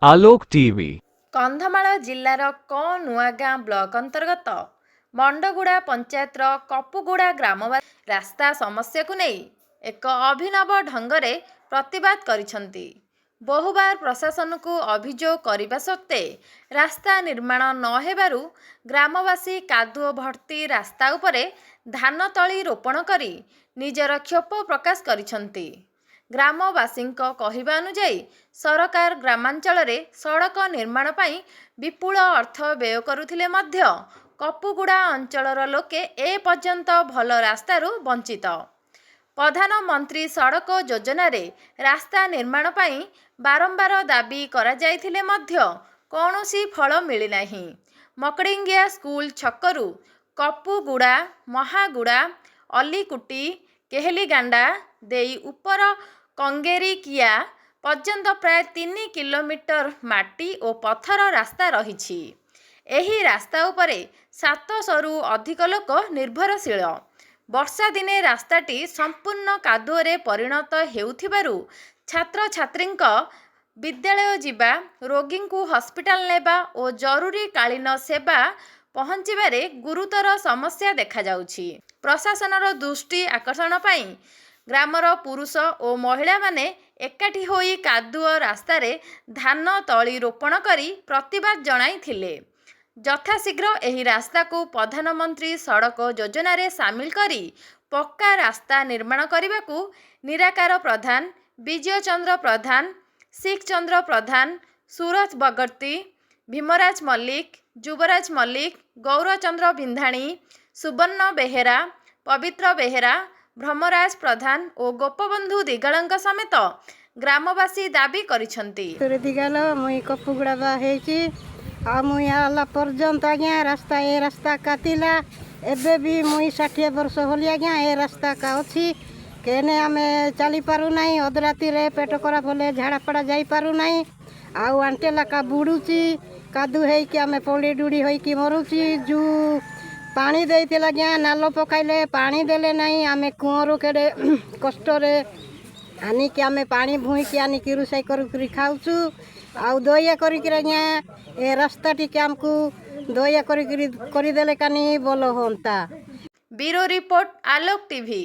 आलोक TV Kandhamal जिल्लार नुआगाँ block अंतर्गत मंडगुड़ा पंचायतर कपुगुड़ा ग्रामवासी रास्ता समस्या को नहीं एक अभिनव ढंगरे प्रतिवाद करिसंती। बहुबार प्रशासन को अभियोग करने सत्वे रास्ता निर्माण न हेबारु ग्रामवासी कादुओ भर्ती रास्ता उपरे धान तली रोपण करी निजर क्षोभ प्रकाश करिसंती। ग्रामवासी कहवा अनुजाई सरकार ग्रामांचल सड़क निर्माण पाई विपुल अर्थ व्यय करुथिले मध्य कपुगुड़ा अंचलर लोके ए पर्यंत भल रास्तारू वंचित। प्रधानमंत्री सड़क योजना रे रास्ता निर्माण पाई बारंबार दाबी करा जाइथिले मध्य कौनसी फल मिली नाही। मकड़िंगिया स्कूल छकरू कपुगुड़ा महागुड़ा अलीकुटी केहलीगांडा देई उपर कंगेरी किया पर्यंत प्राय 3 किलोमीटर माटी और पत्थर रास्ता रही। एही रास्ता उपरे 700 रु अधिक लोक निर्भरशील। वर्षा दिने रास्ताटी संपूर्ण कादुओरे परिणत हेउथिबारु छात्र छात्रींक विद्यालय जीवा रोगी को हॉस्पिटल नेबा और जरूरी कालीन सेवा पहुँचबारे गुरुतर समस्या देखा जाउछि। प्रशासनर दृष्टि आकर्षण पाई ग्रामर पुरुष और महिला माने एकाठी होई कादुओ रास्तारे धान तली रोपण करी प्रतिवाद जणाइथिले। यथाशीघ्र एही रास्ता को प्रधानमंत्री सड़क योजना रे सामिल करी पक्का रास्ता निर्माण करने निराकार प्रधान विजय चंद्र प्रधान शिख चंद्र प्रधान सूरज बगर्ती भीमराज मल्लिक युवराज मल्लिक गौरचंद्र बिंधाणी सुवर्ण बेहेरा पवित्र बेहेरा भ्रमराज प्रधान और गोपबंधु दिगाल समेत ग्रामवासी दाबी करिसंती। दिगाल मुई कपुगुड़ा बा हेची आ मुई आला पर्यंत आज्ञा रास्ता ए रास्ता काटिला एबे भी मुई 60 वर्ष होली आज्ञा ए रास्ता का अछि केने आमे चली पारु नाही। अधराती रे पेट खराब होले झाड़ापड़ा जाई पारु नाही। आउ आंटेला का बुड़ुची कादू है कि आमे पड़ी डुड़ी होई कि मरुची। जू पानी देइतिला आज्ञा नालो पकाइले पानी देले नाही। आमे कुआरू केडे कष्ट रे आनी कि आमे पानी भूई कि आनी कि रुसाई करी खाउछु। आउ दया करी आज्ञा ए रास्ता टी आमको दया करी देले कानी बोलो होंता। ब्यूरो रिपोर्ट आलोक टीवी।